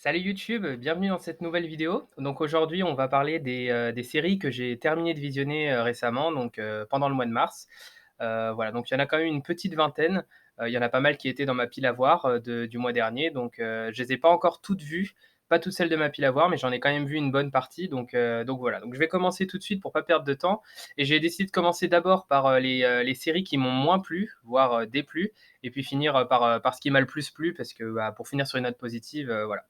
Salut YouTube, bienvenue dans cette nouvelle vidéo. Donc aujourd'hui, on va parler des séries que j'ai terminé de visionner récemment, pendant le mois de mars. Voilà, donc il y en a quand même une petite vingtaine. Il y en a pas mal qui étaient dans ma pile à voir du mois dernier. Je les ai pas encore toutes vues, pas toutes celles de ma pile à voir, mais j'en ai quand même vu une bonne partie. Donc voilà, donc je vais commencer tout de suite pour pas perdre de temps. Et j'ai décidé de commencer d'abord par les séries qui m'ont moins plu, voire déplu, et puis finir par ce qui m'a le plus plu, parce que bah, pour finir sur une note positive, voilà.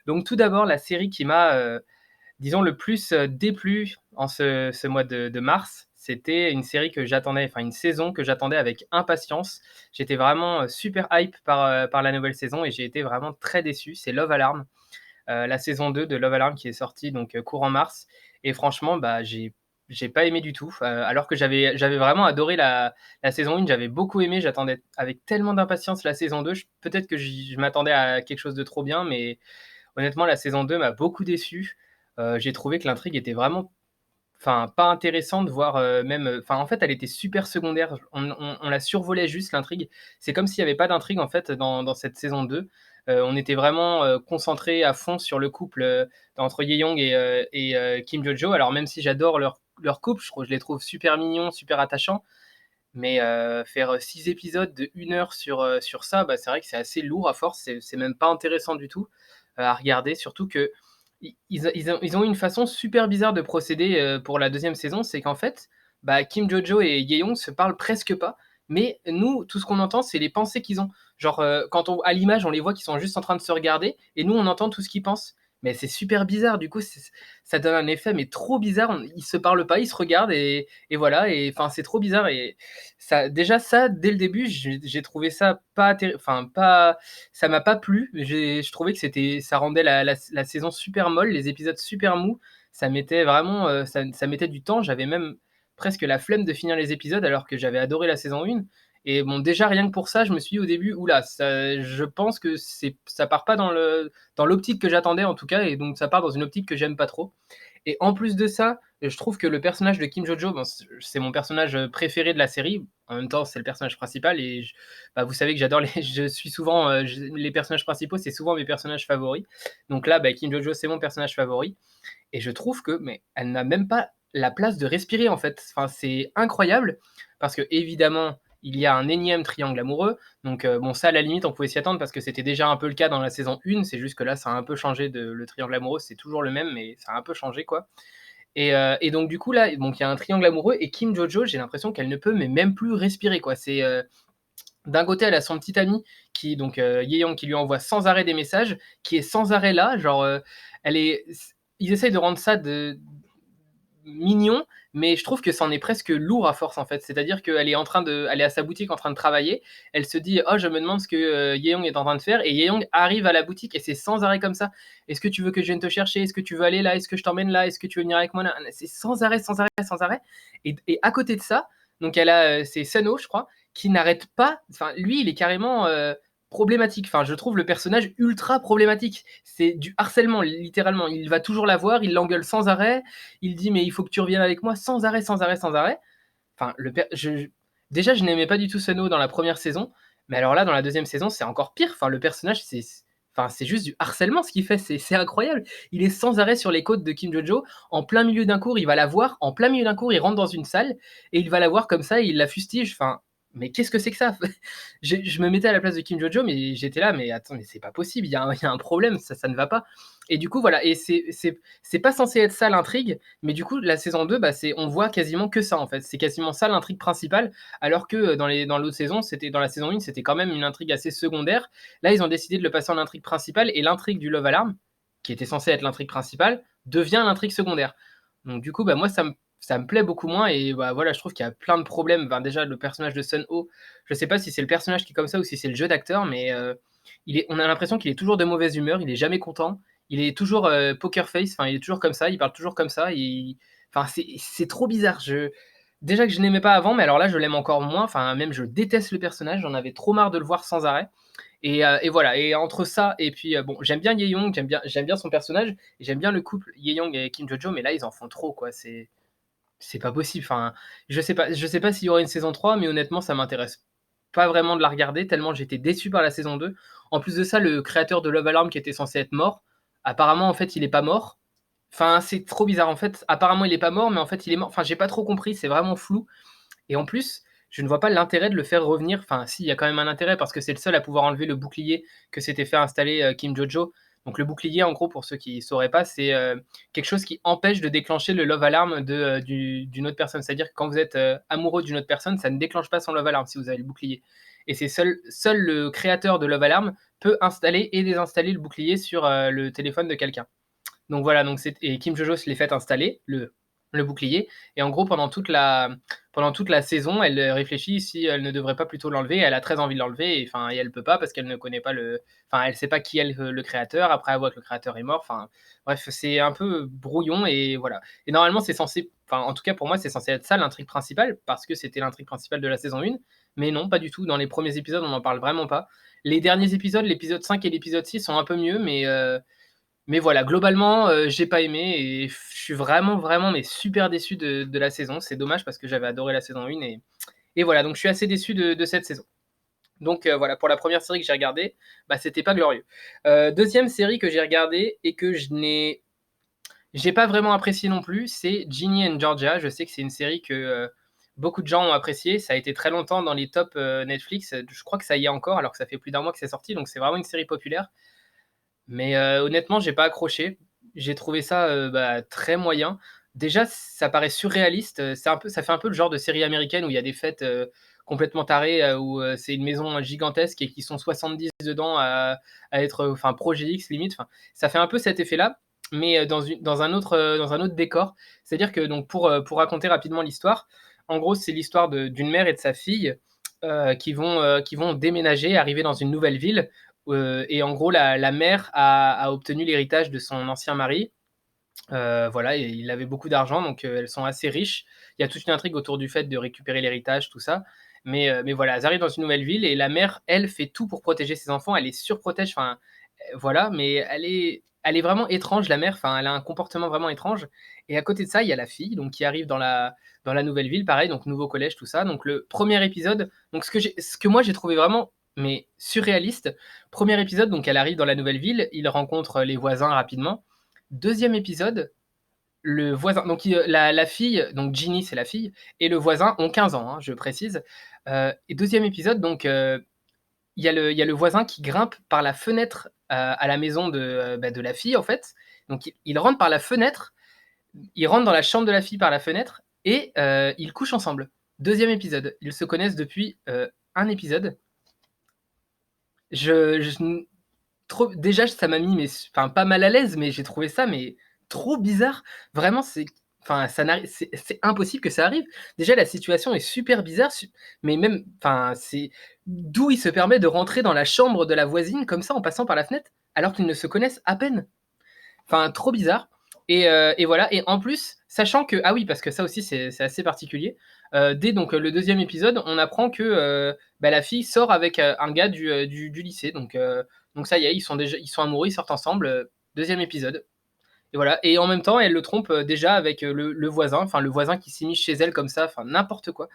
Donc tout d'abord, la série qui m'a, disons le plus, déplu en ce mois de mars, c'était une série que j'attendais, enfin une saison que j'attendais avec impatience. J'étais vraiment, super hype par la nouvelle saison et j'ai été vraiment très déçu. C'est Love Alarm, la saison 2 de Love Alarm qui est sortie courant mars et franchement, bah, j'ai pas aimé du tout, alors que j'avais vraiment adoré la saison 1, j'avais beaucoup aimé, j'attendais avec tellement d'impatience la saison 2. Peut-être que je m'attendais à quelque chose de trop bien, mais honnêtement, la saison 2 m'a beaucoup déçu. J'ai trouvé que l'intrigue était vraiment pas intéressante, voire, même, en fait, elle était super secondaire. On la survolait juste l'intrigue. C'est comme s'il y avait pas d'intrigue, en fait, dans cette saison 2. On était vraiment, concentrés à fond sur le couple, entre Ye Young et Kim Jo-jo. Alors même si j'adore leur couple, je les trouve super mignons, super attachants, mais faire 6 épisodes de 1 heure sur ça, bah, c'est vrai que c'est assez lourd à force. C'est même pas intéressant du tout, à regarder. Surtout qu'ils ont eu une façon super bizarre de procéder, pour la deuxième saison. C'est qu'en fait, bah, Kim Jo-jo et Ye Young se parlent presque pas, mais nous, tout ce qu'on entend, c'est les pensées qu'ils ont. Genre, quand on à l'image, on les voit qu'ils sont juste en train de se regarder et nous, on entend tout ce qu'ils pensent. Mais c'est super bizarre, du coup, ça donne un effet, mais trop bizarre. Ils se parlent pas, ils se regardent et voilà, et enfin, c'est trop bizarre. Et ça, déjà ça, dès le début, j'ai trouvé ça pas pas, ça m'a pas plu. Je trouvais que ça rendait la saison super molle, les épisodes super mous. Ça mettait vraiment, ça mettait du temps. J'avais même presque la flemme de finir les épisodes alors que j'avais adoré la saison 1. Et bon, déjà rien que pour ça, je me suis dit au début: «Ouh là, ça je pense que ça part pas dans l'optique que j'attendais en tout cas, et donc ça part dans une optique que j'aime pas trop». Et en plus de ça, je trouve que le personnage de Kim Jojo, bon, c'est mon personnage préféré de la série. En même temps, c'est le personnage principal et bah, vous savez que j'adore les je suis souvent, les personnages principaux, c'est souvent mes personnages favoris. Donc là, bah, Kim Jojo, c'est mon personnage favori et je trouve que mais elle n'a même pas la place de respirer, en fait. Enfin, c'est incroyable parce qu'évidemment, il y a un énième triangle amoureux. Bon, ça, à la limite, on pouvait s'y attendre parce que c'était déjà un peu le cas dans la saison 1. C'est juste que là, ça a un peu changé. Le triangle amoureux, c'est toujours le même, mais ça a un peu changé, quoi. Et donc du coup, là, donc il y a un triangle amoureux et Kim Jojo, j'ai l'impression qu'elle ne peut mais même plus respirer, quoi. D'un côté, elle a son petit ami Ye Young, qui lui envoie sans arrêt des messages, qui est sans arrêt là, genre, elle est ils essayent de rendre ça mignon, mais je trouve que c'en est presque lourd à force, en fait. C'est-à-dire elle est à sa boutique en train de travailler, elle se dit: «Oh, je me demande ce que, Ye est en train de faire», et Ye arrive à la boutique et c'est sans arrêt comme ça: «Est-ce que tu veux que je vienne te chercher? Est-ce que tu veux aller là? Est-ce que je t'emmène là? Est-ce que tu veux venir avec moi là?» C'est sans arrêt, sans arrêt, sans arrêt. Et à côté de ça, donc elle a, c'est Sunho, je crois, qui n'arrête pas, enfin lui, il est carrément, problématique. Enfin, je trouve le personnage ultra problématique. C'est du harcèlement, littéralement. Il va toujours la voir, il l'engueule sans arrêt, il dit: «Mais il faut que tu reviennes avec moi», sans arrêt, sans arrêt, sans arrêt. Enfin, le per je déjà, je n'aimais pas du tout Sunho dans la première saison, mais alors là, dans la deuxième saison, c'est encore pire. Enfin, le personnage, c'est juste du harcèlement ce qu'il fait, c'est incroyable. Il est sans arrêt sur les côtes de Kim Jojo. En plein milieu d'un cours, il va la voir. En plein milieu d'un cours, il rentre dans une salle et il va la voir comme ça et il la fustige. Enfin, mais qu'est-ce que c'est que ça? Je me mettais à la place de Kim Jojo, mais j'étais là: «Mais attends, mais c'est pas possible, il y a un problème, ça ne va pas». Et du coup, voilà, et c'est pas censé être ça l'intrigue, mais du coup, la saison 2, bah, on voit quasiment que ça, en fait. C'est quasiment ça l'intrigue principale, alors que dans l'autre saison, dans la saison 1, c'était quand même une intrigue assez secondaire. Là, ils ont décidé de le passer en intrigue principale, et l'intrigue du Love Alarm, qui était censée être l'intrigue principale, devient l'intrigue secondaire. Donc du coup, bah, moi, ça me plaît beaucoup moins, et bah, voilà, je trouve qu'il y a plein de problèmes. Enfin, déjà, le personnage de Sun-Ho, je sais pas si c'est le personnage qui est comme ça ou si c'est le jeu d'acteur, mais on a l'impression qu'il est toujours de mauvaise humeur, il est jamais content, il est toujours poker face, enfin, il est toujours comme ça, il parle toujours comme ça, enfin, c'est trop bizarre. Déjà que je n'aimais pas avant, mais alors là, je l'aime encore moins, enfin, même je déteste le personnage, j'en avais trop marre de le voir sans arrêt. Et voilà, et entre ça et puis, bon, j'aime bien Ye Young, j'aime bien son personnage et j'aime bien le couple Ye Young et Kim Jojo, mais là, ils en font trop, quoi. C'est pas possible. Enfin, je sais pas s'il y aura une saison 3, mais honnêtement, ça m'intéresse pas vraiment de la regarder tellement j'étais déçu par la saison 2. En plus de ça, le créateur de Love Alarm qui était censé être mort, apparemment, en fait, il est pas mort. Enfin, c'est trop bizarre, en fait, apparemment, il est pas mort, mais en fait, il est mort. Enfin, j'ai pas trop compris, c'est vraiment flou et en plus, je ne vois pas l'intérêt de le faire revenir. Enfin si, il y a quand même un intérêt parce que c'est le seul à pouvoir enlever le bouclier que s'était fait installer, Kim Jojo. Donc le bouclier, en gros, pour ceux qui ne sauraient pas, c'est, quelque chose qui empêche de déclencher le love alarm d'une autre personne. C'est-à-dire que quand vous êtes, amoureux d'une autre personne, ça ne déclenche pas son love alarm si vous avez le bouclier et c'est seul le créateur de love alarm peut installer et désinstaller le bouclier sur, le téléphone de quelqu'un. Donc voilà, donc et Kim Jojo se l'est fait installer, le bouclier, et en gros, pendant toute la saison, elle réfléchit si elle ne devrait pas plutôt l'enlever. Elle a très envie de l'enlever, et, enfin, et elle peut pas parce qu'elle ne connaît pas enfin, elle sait pas qui est le créateur. Après, elle voit que le créateur est mort. Enfin, bref, c'est un peu brouillon, et voilà. Et normalement, c'est censé, enfin, en tout cas pour moi, c'est censé être ça l'intrigue principale parce que c'était l'intrigue principale de la saison 1, mais non, pas du tout. Dans les premiers épisodes, on n'en parle vraiment pas. Les derniers épisodes, l'épisode 5 et l'épisode 6 sont un peu mieux, mais voilà, globalement, j'ai pas aimé et je suis vraiment, vraiment, mais super déçu de la saison. C'est dommage parce que j'avais adoré la saison 1, et voilà, donc je suis assez déçu de cette saison. Donc voilà, pour la première série que j'ai regardée, bah, c'était pas glorieux. 2e série que j'ai regardée et que j'ai pas vraiment apprécié non plus, c'est Ginny and Georgia. Je sais que c'est une série que, beaucoup de gens ont appréciée. Ça a été très longtemps dans les tops, Netflix. Je crois que ça y est encore alors que ça fait plus d'un mois que c'est sorti, donc c'est vraiment une série populaire. Mais honnêtement, j'ai pas accroché. J'ai trouvé ça, bah, très moyen. Déjà, ça paraît surréaliste, ça fait un peu le genre de série américaine où il y a des fêtes, complètement tarées, où, c'est une maison gigantesque et qui sont 70 dedans à être, enfin, projet X limite. Enfin, ça fait un peu cet effet-là, mais dans un autre décor. C'est-à-dire que donc pour raconter rapidement l'histoire, en gros, c'est l'histoire d'une mère et de sa fille, qui vont déménager, arriver dans une nouvelle ville. Et en gros, la mère a obtenu l'héritage de son ancien mari. Voilà, et il avait beaucoup d'argent, donc elles sont assez riches. Il y a toute une intrigue autour du fait de récupérer l'héritage, tout ça. Mais voilà, elles arrivent dans une nouvelle ville et la mère, elle, fait tout pour protéger ses enfants. Elle les surprotège, enfin, voilà, mais elle est vraiment étrange, la mère. Enfin, elle a un comportement vraiment étrange. Et à côté de ça, il y a la fille, donc qui arrive dans la nouvelle ville, pareil, donc nouveau collège, tout ça. Donc le premier épisode, donc ce que moi j'ai trouvé vraiment mais surréaliste. Premier épisode, donc elle arrive dans la nouvelle ville, il rencontre les voisins rapidement. Deuxième épisode, le voisin, donc la fille, donc Ginny, c'est la fille, et le voisin ont 15 ans, hein, je précise. Et deuxième épisode, donc il y a le voisin qui grimpe par la fenêtre à la maison bah, de la fille, en fait. Donc il rentre par la fenêtre, il rentre dans la chambre de la fille par la fenêtre, et ils couchent ensemble. Deuxième épisode, ils se connaissent depuis un épisode. Je trop, déjà, ça m'a mis, mais enfin, pas mal à l'aise, mais j'ai trouvé ça, mais trop bizarre. Vraiment, enfin, c'est impossible que ça arrive. Déjà, la situation est super bizarre, mais même, enfin, c'est d'où il se permet de rentrer dans la chambre de la voisine comme ça en passant par la fenêtre, alors qu'ils ne se connaissent à peine. Enfin, trop bizarre. Et voilà. Et en plus, sachant que, ah oui, parce que ça aussi, c'est assez particulier. Dès donc le deuxième épisode, on apprend que bah, la fille sort avec un gars du lycée. Donc ça y est, ils sont amoureux, ils sortent ensemble. Deuxième épisode. Et voilà. Et en même temps, elle le trompe déjà avec le voisin, enfin le voisin qui s'immisce chez elle comme ça, enfin n'importe quoi.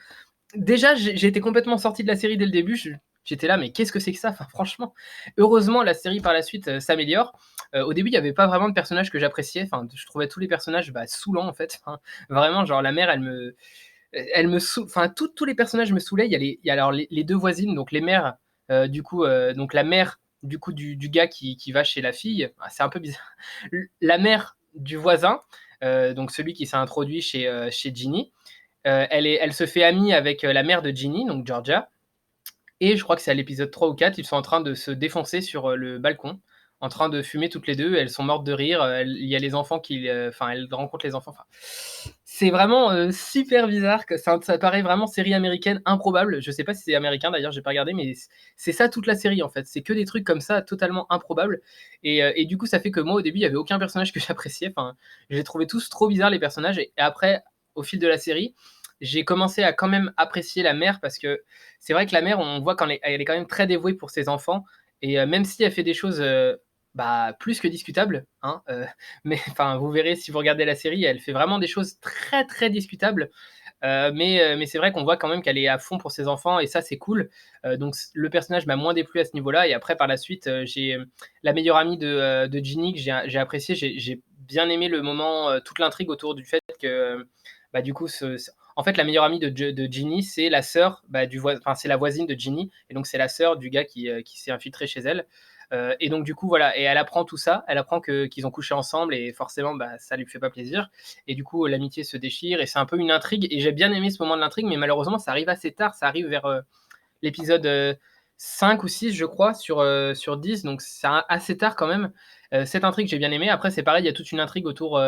Déjà, j'ai été complètement sorti de la série dès le début. J'étais là, mais qu'est-ce que c'est que ça? Enfin, franchement, heureusement, la série par la suite s'améliore. Au début, il n'y avait pas vraiment de personnages que j'appréciais. Enfin, je trouvais tous les personnages bah, saoulants en fait. Enfin, vraiment, genre la mère, enfin, tous les personnages me saoulaient. Il y a alors les deux voisines, donc les mères, du coup, donc la mère du coup du gars qui va chez la fille. Ah, c'est un peu bizarre. La mère du voisin, donc celui qui s'est introduit chez Ginny. Elle se fait amie avec la mère de Ginny, donc Georgia, et je crois que c'est à l'épisode 3 ou 4, ils sont en train de se défoncer sur le balcon, en train de fumer toutes les deux. Elles sont mortes de rire. Il y a les enfants enfin, elles rencontrent les enfants. Enfin, c'est vraiment super bizarre. Que ça paraît vraiment série américaine improbable. Je sais pas si c'est américain d'ailleurs, j'ai pas regardé, mais c'est ça toute la série en fait. C'est que des trucs comme ça totalement improbables. Et du coup, ça fait que moi au début, il y avait aucun personnage que j'appréciais. Enfin, j'ai trouvé tous trop bizarres les personnages. Et après, au fil de la série, j'ai commencé à quand même apprécier la mère parce que c'est vrai que la mère, on voit qu'elle est quand même très dévouée pour ses enfants, et même si elle fait des choses bah, plus que discutables, hein, mais enfin, vous verrez si vous regardez la série, elle fait vraiment des choses très très discutables. Mais c'est vrai qu'on voit quand même qu'elle est à fond pour ses enfants et ça, c'est cool. Donc le personnage m'a moins déplu à ce niveau-là et après par la suite, j'ai, la meilleure amie de Ginny que j'ai appréciée. J'ai bien aimé le moment, toute l'intrigue autour du fait que, bah, du coup, en fait, la meilleure amie de Ginny, c'est la sœur, bah, enfin, c'est la voisine de Ginny et donc c'est la sœur du gars qui s'est infiltré chez elle. Et donc du coup, voilà et elle apprend tout ça, elle apprend qu'ils ont couché ensemble et forcément, bah, ça lui fait pas plaisir et du coup, l'amitié se déchire et c'est un peu une intrigue et j'ai bien aimé ce moment de l'intrigue, mais malheureusement, ça arrive assez tard, ça arrive vers, l'épisode, 5 ou 6 je crois sur 10 donc c'est assez tard quand même. Cette intrigue, j'ai bien aimé. Après, c'est pareil, il y a toute une intrigue autour,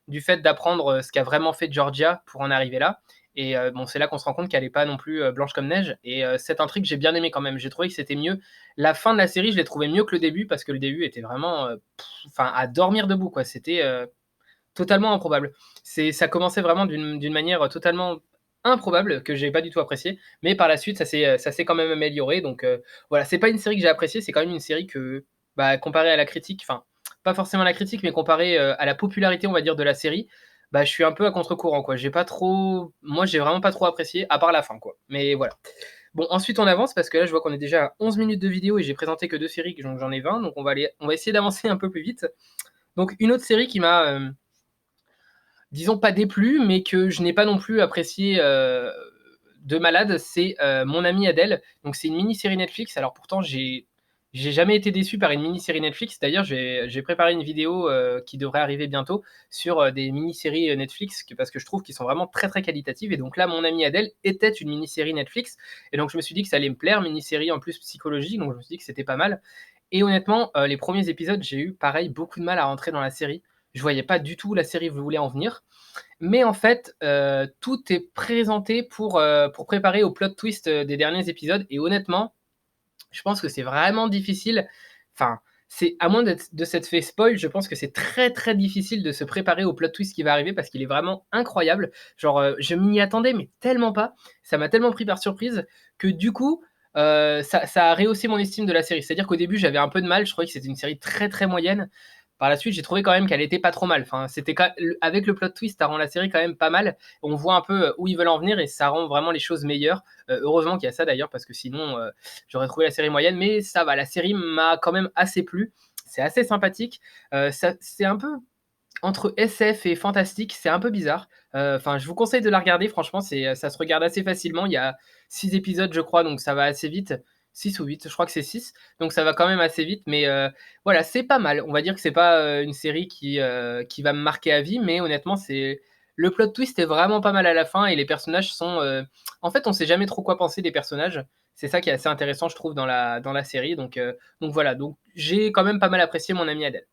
du fait d'apprendre, ce qu'a vraiment fait Georgia pour en arriver là et bon, c'est là qu'on se rend compte qu'elle est pas non plus, blanche comme neige et cette intrigue, j'ai bien aimé quand même. J'ai trouvé que c'était mieux. La fin de la série, je l'ai trouvé mieux que le début parce que le début était vraiment, enfin à dormir debout quoi. C'était, totalement improbable. Ça commençait vraiment d'une manière, totalement improbable que j'ai pas du tout apprécié, mais par la suite ça s'est quand même amélioré donc voilà, c'est pas une série que j'ai appréciée, c'est quand même une série que, bah, comparée à la critique, enfin, pas forcément à la critique, mais comparée, à la popularité, on va dire, de la série, bah, je suis un peu à contre-courant, quoi. J'ai vraiment pas trop apprécié, à part la fin, quoi, mais voilà. Bon, ensuite on avance parce que là, je vois qu'on est déjà à 11 minutes de vidéo et j'ai présenté que 2 séries, donc j'en ai 20, donc on va essayer d'avancer un peu plus vite. Donc une autre série qui m'a, disons pas déplu, mais que je n'ai pas non plus apprécié, de malade, c'est, Mon amie Adèle. Donc c'est une mini-série Netflix. Alors pourtant j'ai jamais été déçu par une mini-série Netflix. D'ailleurs, j'ai préparé une vidéo, qui devrait arriver bientôt sur, des mini-séries, Netflix parce que je trouve qu'ils sont vraiment très, très qualitatives et donc là, Mon amie Adèle était une mini-série Netflix et donc je me suis dit que ça allait me plaire, mini-série en plus psychologique, donc je me suis dit que c'était pas mal et honnêtement, les premiers épisodes, j'ai eu pareil beaucoup de mal à rentrer dans la série. Je voyais pas du tout où la série voulait en venir mais en fait, tout est présenté pour préparer au plot twist, des derniers épisodes et honnêtement, je pense que c'est vraiment difficile enfin, c'est à moins de s'être fait spoil, je pense que c'est très, très difficile de se préparer au plot twist qui va arriver parce qu'il est vraiment incroyable. Genre, je m'y attendais mais tellement pas, ça m'a tellement pris par surprise que du coup, ça a rehaussé mon estime de la série. C'est-à-dire qu'au début, j'avais un peu de mal, je trouvais que c'était une série très, très moyenne. Par la suite, j'ai trouvé quand même qu'elle était pas trop mal. Enfin, c'était avec le plot twist, ça rend la série quand même pas mal. On voit un peu, où ils veulent en venir et ça rend vraiment les choses meilleures. Heureusement qu'il y a ça d'ailleurs parce que sinon, j'aurais trouvé la série moyenne, mais ça va, la série m'a quand même assez plu. C'est assez sympathique. C'est un peu entre SF et fantastique, c'est un peu bizarre. Enfin, je vous conseille de la regarder, franchement, ça se regarde assez facilement. Il y a 6 épisodes, je crois, donc ça va assez vite. 6 ou 8, je crois que c'est 6, donc ça va quand même assez vite, mais voilà, c'est pas mal. On va dire que c'est pas, une série qui va me marquer à vie, mais honnêtement, c'est le plot twist est vraiment pas mal à la fin et les personnages sont, en fait, on sait jamais trop quoi penser des personnages. C'est ça qui est assez intéressant, je trouve, dans la série, donc voilà, donc j'ai quand même pas mal apprécié Mon ami Adèle.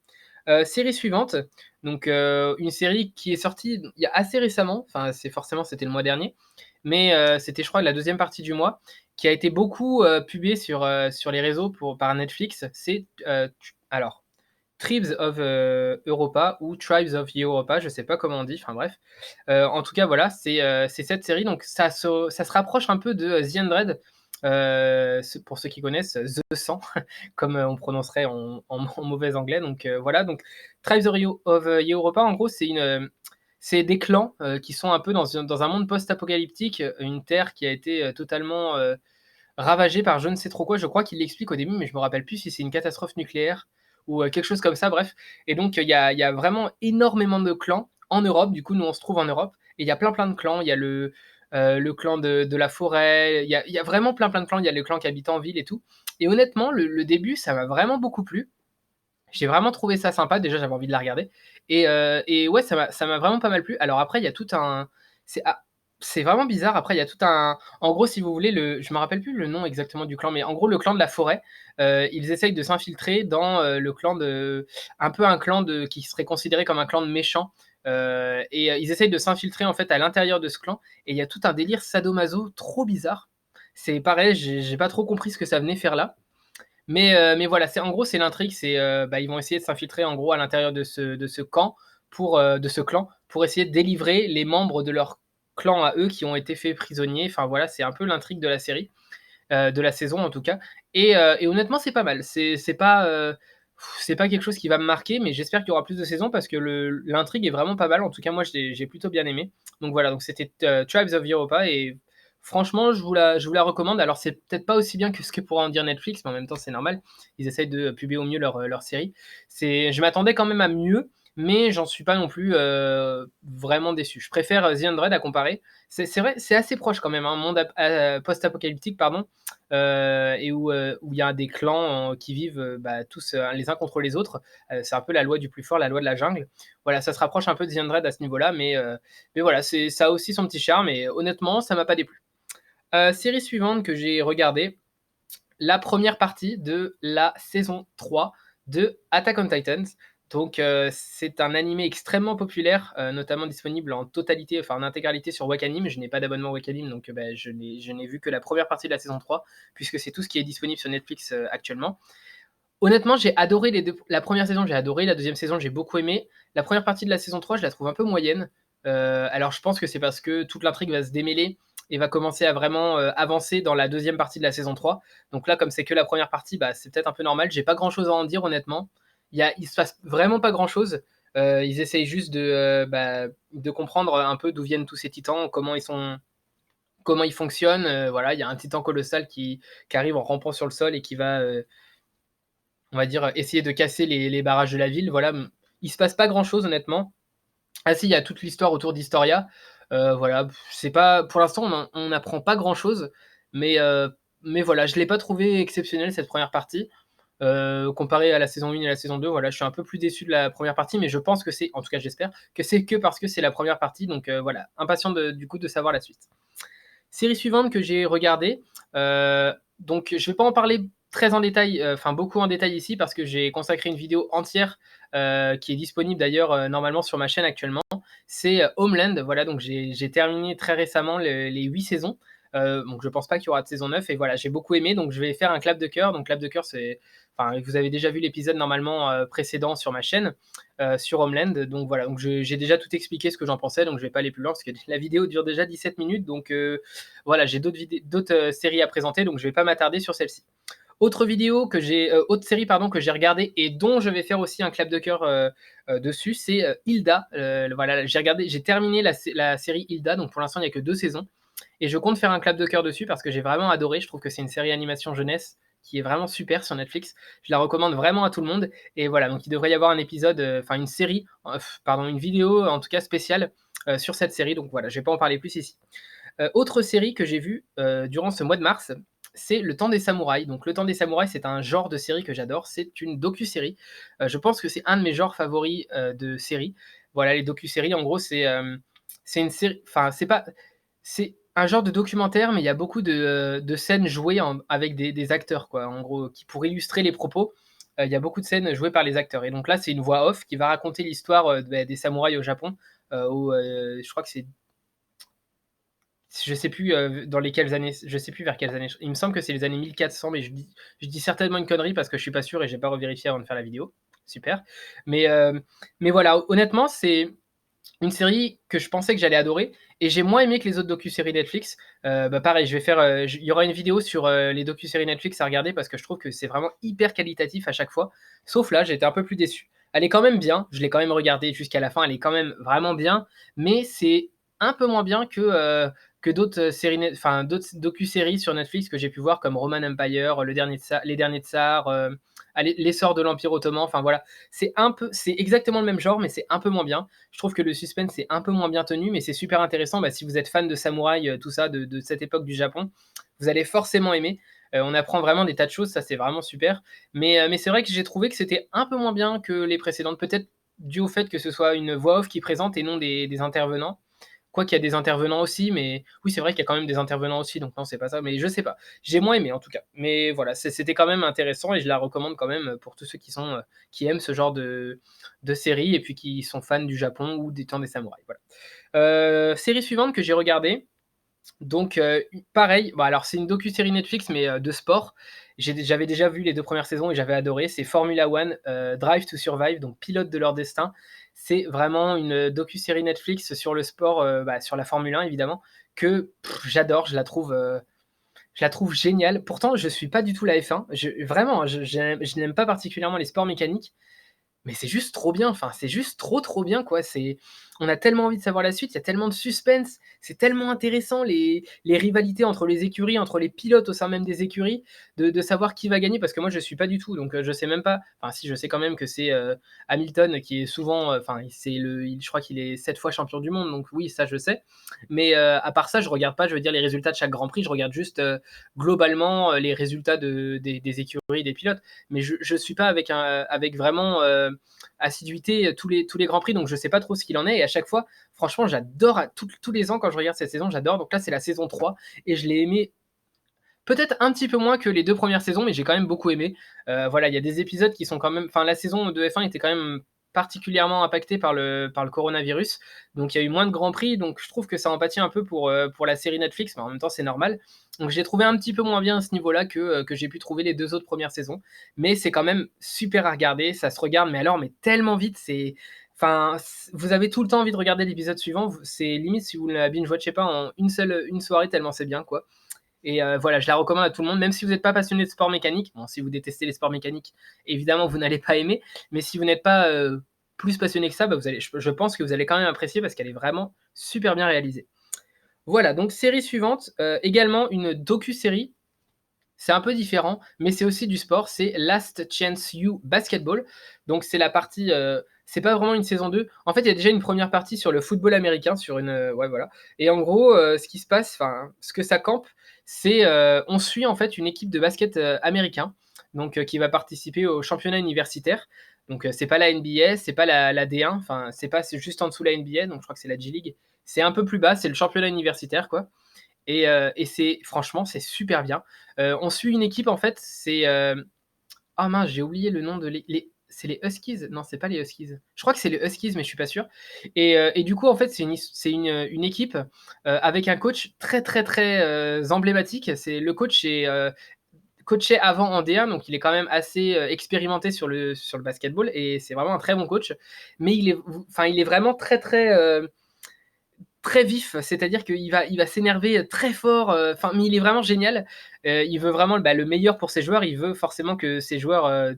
Série suivante, donc une série qui est sortie il y a assez récemment, enfin c'était le mois dernier, mais c'était je crois la deuxième partie du mois, qui a été beaucoup, pubée sur les réseaux par Netflix. C'est, alors Tribes of, Europa ou Tribes of Europa, je sais pas comment on dit, enfin bref. En tout cas voilà, c'est cette série donc ça se rapproche un peu de The Undead, pour ceux qui connaissent, The 100 comme, on prononcerait en mauvais anglais donc voilà donc Tribes of Europa en gros c'est des clans, qui sont un peu dans un monde post-apocalyptique, une terre qui a été, totalement, ravagée par je ne sais trop quoi. Je crois qu'il l'explique au début, mais je me rappelle plus si c'est une catastrophe nucléaire ou, quelque chose comme ça, bref et donc il y a vraiment énormément de clans en Europe. Du coup, nous, on se trouve en Europe et il y a plein, plein de clans. Il y a le clan de la forêt, il y a vraiment plein, plein de clans. Il y a le clan qui habite en ville et tout et honnêtement, le début, ça m'a vraiment beaucoup plu. J'ai vraiment trouvé ça sympa. Déjà, j'avais envie de la regarder et ouais, ça m'a vraiment pas mal plu. Alors après, il y a tout un c'est ah, c'est vraiment bizarre. Après, il y a tout un en gros, si vous voulez, je me rappelle plus le nom exactement du clan, mais en gros, le clan de la forêt, ils essayent de s'infiltrer dans, le clan de un peu un clan qui serait considéré comme un clan de méchants, et ils essayent de s'infiltrer, en fait, à l'intérieur de ce clan et il y a tout un délire sadomaso trop bizarre. C'est pareil, j'ai pas trop compris ce que ça venait faire là. Mais voilà, en gros, c'est l'intrigue, bah, ils vont essayer de s'infiltrer en gros à l'intérieur de ce camp de ce clan, pour essayer de délivrer les membres de leur clan à eux qui ont été faits prisonniers. Enfin voilà, c'est un peu l'intrigue de la série, de la saison en tout cas et honnêtement, c'est pas mal. C'est pas, c'est pas quelque chose qui va me marquer, mais j'espère qu'il y aura plus de saisons parce que l'intrigue est vraiment pas mal. En tout cas, moi, j'ai plutôt bien aimé. Donc voilà, donc c'était, Tribes of Europa et franchement, je vous la recommande. Alors c'est peut-être pas aussi bien que ce que pourra en dire Netflix, mais en même temps, c'est normal. Ils essayent de publier au mieux leurs séries. Je m'attendais quand même à mieux, mais j'en suis pas non plus, vraiment déçu. Je préfère, The Hundred à comparer. C'est vrai, c'est assez proche quand même, hein, monde post-apocalyptique, pardon, et où il y a des clans qui vivent bah, tous les uns contre les autres. C'est un peu la loi du plus fort, la loi de la jungle. Voilà, ça se rapproche un peu de The Hundred à ce niveau-là, mais voilà, ça a aussi son petit charme et honnêtement, ça m'a pas déplu. Série suivante que j'ai regardée, la première partie de la saison 3 de Attack on Titans. Donc, c'est un animé extrêmement populaire, notamment disponible en totalité, enfin en intégralité sur Wakanim. Je n'ai pas d'abonnement Wakanim, donc bah, je n'ai vu que la première partie de la saison 3, puisque c'est tout ce qui est disponible sur Netflix actuellement. Honnêtement, j'ai adoré la première saison, j'ai adoré, la deuxième saison, j'ai beaucoup aimé. La première partie de la saison 3, je la trouve un peu moyenne. Alors je pense que c'est parce que toute l'intrigue va se démêler et va commencer à vraiment avancer dans la deuxième partie de la saison 3. Donc là, comme c'est que la première partie, bah, c'est peut-être un peu normal. J'ai pas grand chose à en dire, honnêtement. Il se passe vraiment pas grand chose. Ils essayent juste de comprendre un peu d'où viennent tous ces titans, comment ils fonctionnent. Voilà, il y a un titan colossal qui arrive en rampant sur le sol et qui va on va dire, essayer de casser les barrages de la ville. Voilà, il se passe pas grand chose honnêtement. Ah si, il y a toute l'histoire autour d'Historia. Voilà, c'est pas, pour l'instant, on n'apprend pas grand chose, mais, mais voilà, je l'ai pas trouvé exceptionnel cette première partie. Comparé à la saison 1 et la saison 2, voilà, je suis un peu plus déçu de la première partie, mais je pense que c'est, en tout cas j'espère, que c'est que parce que c'est la première partie, donc voilà, impatient du coup de savoir la suite. Série suivante que j'ai regardée, donc je vais pas en parler très en détail, enfin beaucoup en détail ici parce que j'ai consacré une vidéo entière, qui est disponible d'ailleurs, normalement sur ma chaîne actuellement. C'est, Homeland, voilà, donc j'ai terminé très récemment les 8 saisons, donc je pense pas qu'il y aura de saison 9 et voilà, j'ai beaucoup aimé, donc je vais faire un clap de cœur. Donc clap de cœur, c'est, enfin, vous avez déjà vu l'épisode normalement, précédent sur ma chaîne, sur Homeland. Donc voilà, donc j'ai déjà tout expliqué ce que j'en pensais, donc je vais pas aller plus loin parce que la vidéo dure déjà 17 minutes, donc voilà, j'ai d'autres séries à présenter, donc je vais pas m'attarder sur celle-ci. Autre série pardon que j'ai regardée et dont je vais faire aussi un clap de cœur dessus, c'est Hilda. Voilà, j'ai terminé la série Hilda, donc pour l'instant il n'y a que 2 saisons et je compte faire un clap de cœur dessus parce que j'ai vraiment adoré. Je trouve que c'est une série animation jeunesse qui est vraiment super sur Netflix. Je la recommande vraiment à tout le monde et voilà, donc il devrait y avoir un épisode, enfin une série, pardon, une vidéo en tout cas spéciale sur cette série. Donc voilà, je vais pas en parler plus ici. Autre série que j'ai vue durant ce mois de mars, c'est Le Temps des Samouraïs. Donc Le Temps des Samouraïs, c'est un genre de série que j'adore. C'est une docu-série. Je pense que c'est un de mes genres favoris de séries. Voilà, les docu-séries, en gros, c'est une série. Enfin, c'est un genre de documentaire, mais il y a beaucoup de scènes jouées avec des acteurs, quoi. En gros, qui pour illustrer les propos, il y a beaucoup de scènes jouées par les acteurs. Et donc là, c'est une voix off qui va raconter l'histoire des samouraïs au Japon. Je crois que c'est, je sais plus dans lesquelles années, je sais plus vers quelles années. Il me semble que c'est les années 1400, mais je dis certainement une connerie parce que je suis pas sûr et j'ai pas revérifié avant de faire la vidéo. Super. Mais, mais voilà, honnêtement, c'est une série que je pensais que j'allais adorer et j'ai moins aimé que les autres docu-séries Netflix. Bah pareil, il y aura une vidéo sur les docu-séries Netflix à regarder parce que je trouve que c'est vraiment hyper qualitatif à chaque fois. Sauf là, j'étais un peu plus déçu. Elle est quand même bien, je l'ai quand même regardée jusqu'à la fin, elle est quand même vraiment bien, mais c'est un peu moins bien que d'autres enfin d'autres docu-séries sur Netflix que j'ai pu voir comme Roman Empire, les derniers tsars, l'essor de l'Empire ottoman. Enfin voilà, c'est exactement le même genre, mais c'est un peu moins bien. Je trouve que le suspense est un peu moins bien tenu, mais c'est super intéressant. Bah, si vous êtes fan de samouraï, tout ça, de cette époque du Japon, vous allez forcément aimer. On apprend vraiment des tas de choses, ça c'est vraiment super. Mais c'est vrai que j'ai trouvé que c'était un peu moins bien que les précédentes, peut-être dû au fait que ce soit une voix off qui présente et non des intervenants. Quoi qu'il y a des intervenants aussi, mais oui, c'est vrai qu'il y a quand même des intervenants aussi, donc non, c'est pas ça, mais je sais pas. J'ai moins aimé en tout cas. Mais voilà, c'était quand même intéressant et je la recommande quand même pour tous ceux qui aiment ce genre de série et puis qui sont fans du Japon ou des temps des samouraïs. Voilà. Série suivante que j'ai regardée, donc pareil, bah, alors c'est une docu-série Netflix, mais de sport. J'avais déjà vu les 2 premières saisons et j'avais adoré. C'est Formula One, Drive to Survive, donc pilote de leur destin. C'est vraiment une docu-série Netflix sur le sport, bah, sur la Formule 1 évidemment, que j'adore. Je la trouve, Je la trouve géniale. Pourtant, je suis pas du tout la F1. Vraiment, je n'aime pas particulièrement les sports mécaniques, mais c'est juste trop bien, enfin, c'est juste trop, trop bien, quoi. On a tellement envie de savoir la suite, il y a tellement de suspense, c'est tellement intéressant les rivalités entre les écuries, entre les pilotes au sein même des écuries, de savoir qui va gagner parce que moi je suis pas du tout, donc je sais même pas, enfin si, je sais quand même que c'est, Hamilton qui est souvent, enfin c'est le il je crois qu'il est 7 fois champion du monde, donc oui, ça je sais. Mais, à part ça, je regarde pas, je veux dire, les résultats de chaque Grand Prix, je regarde juste, globalement, les résultats des écuries, des pilotes. Mais je suis pas avec vraiment, assiduité tous les grands prix, donc je sais pas trop ce qu'il en est. Et à chaque fois, franchement, j'adore tous les ans quand je regarde cette saison, j'adore. Donc là, c'est la saison 3 et je l'ai aimé peut-être un petit peu moins que les 2 premières saisons, mais j'ai quand même beaucoup aimé. Voilà, il y a des épisodes qui sont quand même, enfin, la saison de F1 était quand même particulièrement impactée par le coronavirus, donc il y a eu moins de grands prix, donc je trouve que ça en pâtit un peu pour la série Netflix, mais en même temps, c'est normal. Donc j'ai trouvé un petit peu moins bien à ce niveau-là que j'ai pu trouver les 2 autres premières saisons, mais c'est quand même super à regarder, ça se regarde, mais alors, mais tellement vite, enfin, vous avez tout le temps envie de regarder l'épisode suivant, c'est limite si vous ne la binge-watchez pas en une soirée tellement c'est bien, quoi. Et voilà, je la recommande à tout le monde, même si vous n'êtes pas passionné de sport mécanique. Bon, si vous détestez les sports mécaniques, évidemment, vous n'allez pas aimer. Mais si vous n'êtes pas plus passionné que ça, bah, je pense que vous allez quand même apprécier parce qu'elle est vraiment super bien réalisée. Voilà, donc série suivante, également une docu-série. C'est un peu différent, mais c'est aussi du sport. C'est Last Chance U Basketball. Donc c'est la partie, c'est pas vraiment une saison 2. En fait, il y a déjà une première partie sur le football américain, sur une, ouais, voilà. Et en gros, ce qui se passe, enfin, ce que ça campe, c'est, on suit en fait une équipe de basket, américain, donc qui va participer au championnat universitaire. Donc c'est pas la NBA, c'est pas la D1, enfin c'est juste en dessous de la NBA, donc je crois que c'est la G League. C'est un peu plus bas, c'est le championnat universitaire, quoi. Et c'est franchement, c'est super bien. On suit une équipe en fait, ah mince, j'ai oublié le nom de c'est les Huskies? Non, c'est pas les Huskies. Je crois que c'est les Huskies, mais je suis pas sûr. Et du coup, en fait, c'est une équipe, avec un coach très, très, très, emblématique. C'est le coach est, coachait avant en D1, donc il est quand même assez, expérimenté sur le basketball et c'est vraiment un très bon coach. Mais il est vraiment très, très, très vif, c'est-à-dire qu'il va s'énerver très fort, enfin, mais il est vraiment génial. Il veut vraiment, bah, le meilleur pour ses joueurs. Il veut forcément que ses joueurs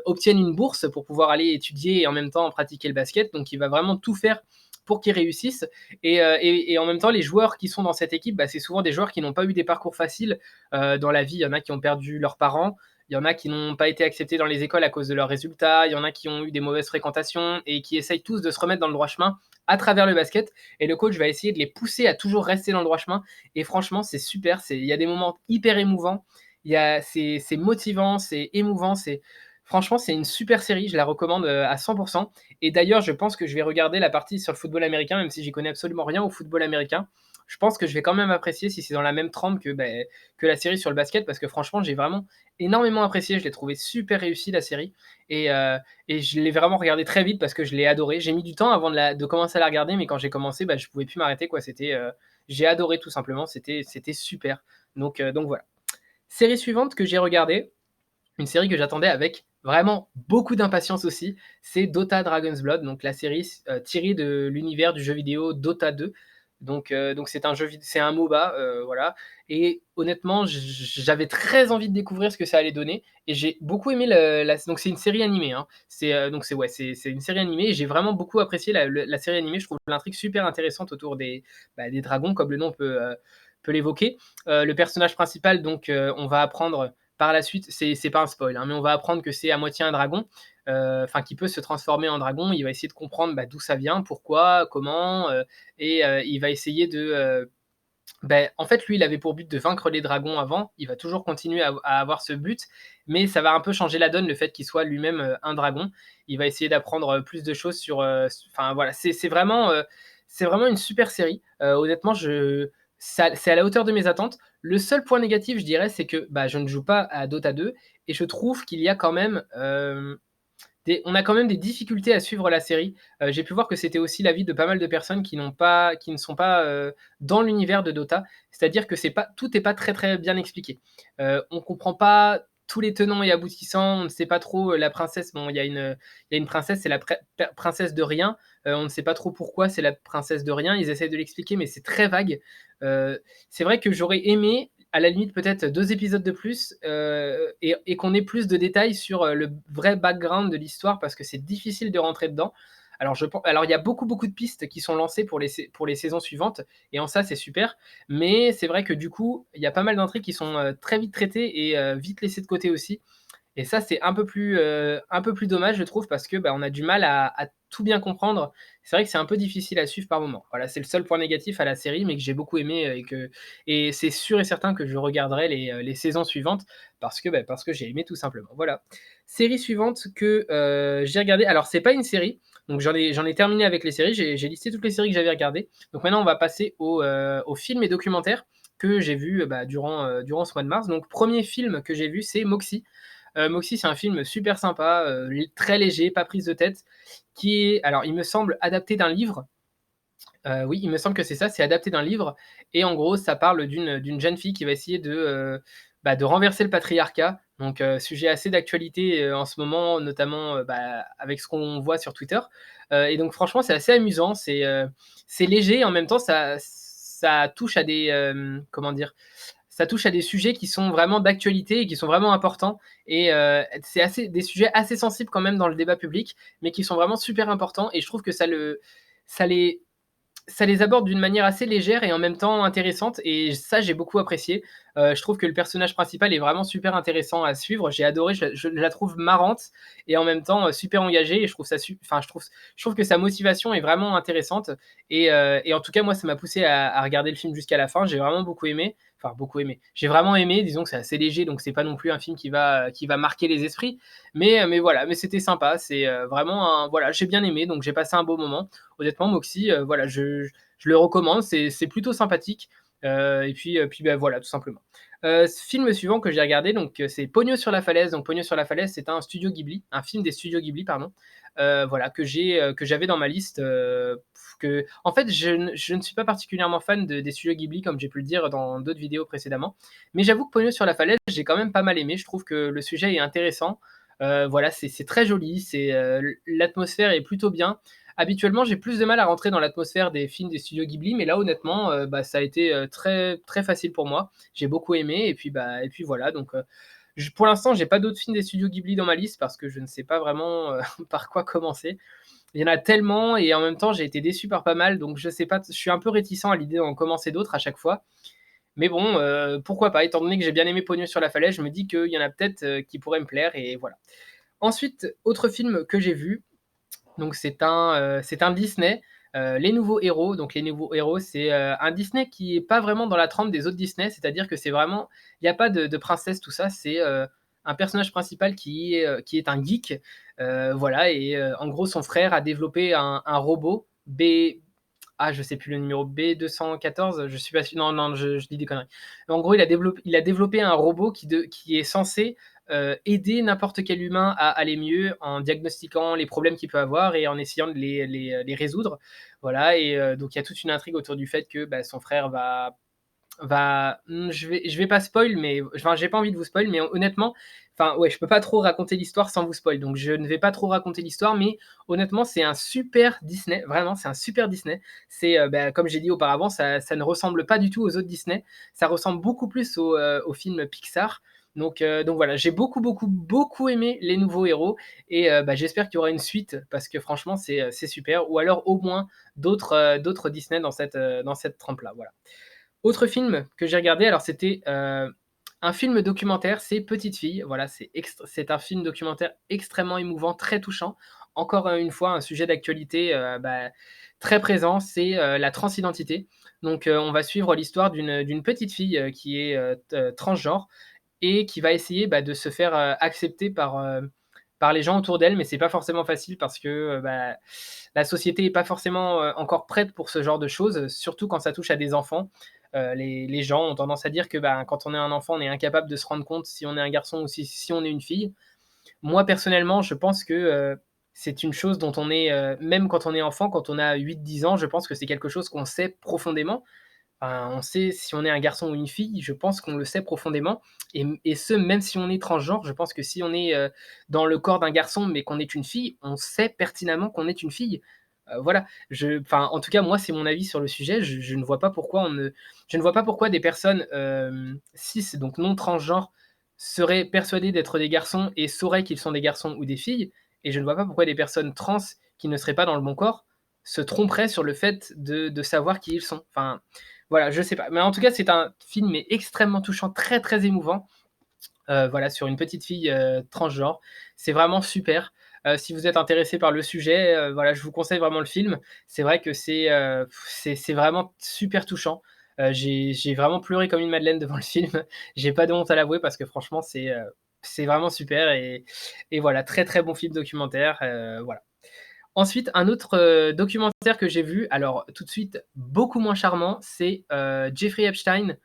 obtiennent une bourse pour pouvoir aller étudier et en même temps pratiquer le basket. Donc il va vraiment tout faire pour qu'ils réussissent. Et en même temps, les joueurs qui sont dans cette équipe, bah, c'est souvent des joueurs qui n'ont pas eu des parcours faciles dans la vie. Il y en a qui ont perdu leurs parents. Il y en a qui n'ont pas été acceptés dans les écoles à cause de leurs résultats. Il y en a qui ont eu des mauvaises fréquentations et qui essayent tous de se remettre dans le droit chemin à travers le basket. Et le coach va essayer de les pousser à toujours rester dans le droit chemin. Et franchement, c'est super. Il y a des moments hyper émouvants. C'est motivant, c'est émouvant. Franchement, c'est une super série. Je la recommande à 100%. Et d'ailleurs, je pense que je vais regarder la partie sur le football américain, même si j'y connais absolument rien au football américain. Je pense que je vais quand même apprécier si c'est dans la même trempe que la série sur le basket, parce que franchement, j'ai vraiment énormément apprécié. Je l'ai trouvé super réussi, la série. Et, euh, et je l'ai vraiment regardé très vite parce que je l'ai adoré. J'ai mis du temps avant de commencer à la regarder, mais quand j'ai commencé, bah, je pouvais plus m'arrêter, quoi. J'ai adoré tout simplement. C'était super. Donc voilà. Série suivante que j'ai regardée, une série que j'attendais avec vraiment beaucoup d'impatience aussi, c'est Dota Dragon's Blood, donc la série tirée de l'univers du jeu vidéo Dota 2. Donc c'est un MOBA, voilà. Et honnêtement, j'avais très envie de découvrir ce que ça allait donner, et j'ai beaucoup aimé donc c'est une série animée, hein. Donc c'est, ouais, c'est une série animée, et j'ai vraiment beaucoup apprécié la série animée. Je trouve l'intrigue super intéressante autour des dragons, comme le nom peut l'évoquer. Le personnage principal, donc on va apprendre par la suite, c'est pas un spoil, hein, mais on va apprendre que c'est à moitié un dragon, enfin qui peut se transformer en dragon. Il va essayer de comprendre d'où ça vient, pourquoi, comment, il va essayer en fait, lui, il avait pour but de vaincre les dragons avant. Il va toujours continuer à avoir ce but, mais ça va un peu changer la donne, le fait qu'il soit lui-même un dragon. Il va essayer d'apprendre plus de choses enfin voilà, c'est vraiment une super série. Honnêtement, c'est à la hauteur de mes attentes. Le seul point négatif, je dirais, c'est que je ne joue pas à Dota 2 et je trouve qu'il y a quand même on a quand même des difficultés à suivre la série. J'ai pu voir que c'était aussi l'avis de pas mal de personnes qui ne sont pas dans l'univers de Dota. C'est-à-dire que tout n'est pas très très bien expliqué. On comprend pas tous les tenants et aboutissants. On ne sait pas trop la princesse. Bon, il y a une princesse, c'est la princesse de rien. On ne sait pas trop pourquoi c'est la princesse de rien. Ils essaient de l'expliquer, mais c'est très vague. C'est vrai que j'aurais aimé à la limite peut-être 2 épisodes de plus, et qu'on ait plus de détails sur, le vrai background de l'histoire parce que c'est difficile de rentrer dedans. Alors il y a beaucoup, beaucoup de pistes qui sont lancées pour les saisons suivantes et en ça c'est super. Mais c'est vrai que du coup, il y a pas mal d'intrigues qui sont, très vite traitées et vite laissées de côté aussi. Et ça, c'est un peu plus dommage, je trouve, parce que, bah, on a du mal à tout bien comprendre. C'est vrai que c'est un peu difficile à suivre par moment. Voilà, c'est le seul point négatif à la série, mais que j'ai beaucoup aimé, et c'est sûr et certain que je regarderai les saisons suivantes parce que j'ai aimé tout simplement. Voilà. Série suivante que, j'ai regardée, alors c'est pas une série, donc j'en ai terminé avec les séries, j'ai listé toutes les séries que j'avais regardées. Donc maintenant on va passer aux films et documentaires que j'ai vus, bah, durant ce mois de mars. Donc premier film que j'ai vu, c'est Moxie. Moxie, c'est un film super sympa, très léger, pas prise de tête, qui est, alors il me semble, adapté d'un livre. Oui, il me semble que c'est ça, c'est adapté d'un livre et en gros, ça parle d'une jeune fille qui va essayer bah, de renverser le patriarcat. Donc sujet assez d'actualité, en ce moment, notamment, bah, avec ce qu'on voit sur Twitter. Et donc franchement, c'est assez amusant, c'est léger, en même temps ça touche à comment dire? Ça touche à des sujets qui sont vraiment d'actualité et qui sont vraiment importants, et c'est assez des sujets assez sensibles quand même dans le débat public, mais qui sont vraiment super importants, et je trouve que ça les ça les aborde d'une manière assez légère et en même temps intéressante, et ça, j'ai beaucoup apprécié. Je trouve que le personnage principal est vraiment super intéressant à suivre. J'ai adoré, je la trouve marrante et en même temps, super engagée, et je trouve ça su enfin, je trouve que sa motivation est vraiment intéressante, et en tout cas, moi, ça m'a poussé à regarder le film jusqu'à la fin. J'ai vraiment beaucoup aimé, enfin beaucoup aimé. J'ai vraiment aimé, disons que c'est assez léger, donc c'est pas non plus un film qui va marquer les esprits, mais voilà, mais c'était sympa. C'est, vraiment un voilà, j'ai bien aimé, donc j'ai passé un beau moment. Honnêtement, Moxie, voilà, je le recommande, c'est plutôt sympathique, puis, bah, voilà, tout simplement. Film suivant que j'ai regardé, donc c'est Pogno sur la falaise. Donc Pogno sur la falaise, c'est un studio Ghibli, un film des studios Ghibli, pardon. Voilà, que j'avais dans ma liste, en fait, je ne suis pas particulièrement fan des studios Ghibli, comme j'ai pu le dire dans d'autres vidéos précédemment. Mais j'avoue que Pogno sur la falaise, j'ai quand même pas mal aimé. Je trouve que le sujet est intéressant. Voilà, c'est très joli, l'atmosphère est plutôt bien. Habituellement, j'ai plus de mal à rentrer dans l'atmosphère des films des studios Ghibli, mais là, honnêtement, bah, ça a été, très très facile pour moi. J'ai beaucoup aimé, et puis voilà, donc pour l'instant, j'ai pas d'autres films des studios Ghibli dans ma liste parce que je ne sais pas vraiment, par quoi commencer. Il y en a tellement, et en même temps, j'ai été déçu par pas mal, donc je sais pas, je suis un peu réticent à l'idée d'en commencer d'autres à chaque fois. Mais bon, pourquoi pas? Étant donné que j'ai bien aimé Pognon sur la falaise, je me dis qu'il y en a peut-être, qui pourraient me plaire, et voilà. Ensuite, autre film que j'ai vu, donc c'est un Disney, Les Nouveaux Héros. Donc Les Nouveaux Héros, c'est, un Disney qui est pas vraiment dans la trempe des autres Disney, c'est-à-dire que c'est vraiment, il y a pas de princesse, tout ça, c'est, un personnage principal qui est un geek, voilà, et en gros son frère a développé un robot je sais plus le numéro, B214, je suis pas sûr, non, non, je dis des conneries. En gros, il a développé un robot qui est censé, aider n'importe quel humain à aller mieux en diagnostiquant les problèmes qu'il peut avoir et en essayant de les résoudre. Voilà, et donc il y a toute une intrigue autour du fait que, bah, son frère je vais pas spoil, mais enfin, j'ai pas envie de vous spoil, mais honnêtement, enfin, ouais, je peux pas trop raconter l'histoire sans vous spoil, donc je ne vais pas trop raconter l'histoire, mais honnêtement, c'est un super Disney, vraiment, c'est un super Disney. C'est, bah, comme j'ai dit auparavant, ça ne ressemble pas du tout aux autres Disney. Ça ressemble beaucoup plus aux films Pixar. Donc voilà, j'ai beaucoup, beaucoup, beaucoup aimé Les Nouveaux Héros, et bah, j'espère qu'il y aura une suite parce que franchement, c'est super, ou alors au moins d'autres Disney dans cette trempe-là, voilà. Autre film que j'ai regardé, alors c'était, un film documentaire, c'est Petite fille. Voilà, c'est un film documentaire extrêmement émouvant, très touchant. Encore, une fois, un sujet d'actualité, bah, très présent, c'est, la transidentité. Donc, on va suivre l'histoire d'une petite fille, qui est, transgenre, et qui va essayer, bah, de se faire, accepter par les gens autour d'elle, mais c'est pas forcément facile parce que, bah, la société est pas forcément, encore prête pour ce genre de choses, surtout quand ça touche à des enfants. Les gens ont tendance à dire que, bah, quand on est un enfant, on est incapable de se rendre compte si on est un garçon ou si on est une fille. Moi, personnellement, je pense que, c'est une chose dont on est, même quand on est enfant, quand on a 8, 10 ans, je pense que c'est quelque chose qu'on sait profondément. On sait si on est un garçon ou une fille, je pense qu'on le sait profondément, et ce, même si on est transgenre, je pense que si on est, dans le corps d'un garçon, mais qu'on est une fille, on sait pertinemment qu'on est une fille. voilà, enfin, en tout cas, moi, c'est mon avis sur le sujet. Je ne vois pas pourquoi je ne vois pas pourquoi des personnes, cis, donc non transgenres, seraient persuadées d'être des garçons et sauraient qu'ils sont des garçons ou des filles et je ne vois pas pourquoi des personnes trans qui ne seraient pas dans le bon corps se tromperaient sur le fait de savoir qui ils sont. Enfin, voilà, je sais pas. Mais en tout cas, c'est un film mais extrêmement touchant, très, très émouvant. Voilà, sur une petite fille, transgenre. C'est vraiment super. Si vous êtes intéressé par le sujet, voilà, je vous conseille vraiment le film. C'est vrai que c'est vraiment super touchant. J'ai vraiment pleuré comme une madeleine devant le film. J'ai pas de honte à l'avouer parce que franchement, c'est vraiment super et voilà, très, très bon film documentaire, voilà. Ensuite, un autre, documentaire que j'ai vu, alors tout de suite beaucoup moins charmant, c'est, Jeffrey Epstein,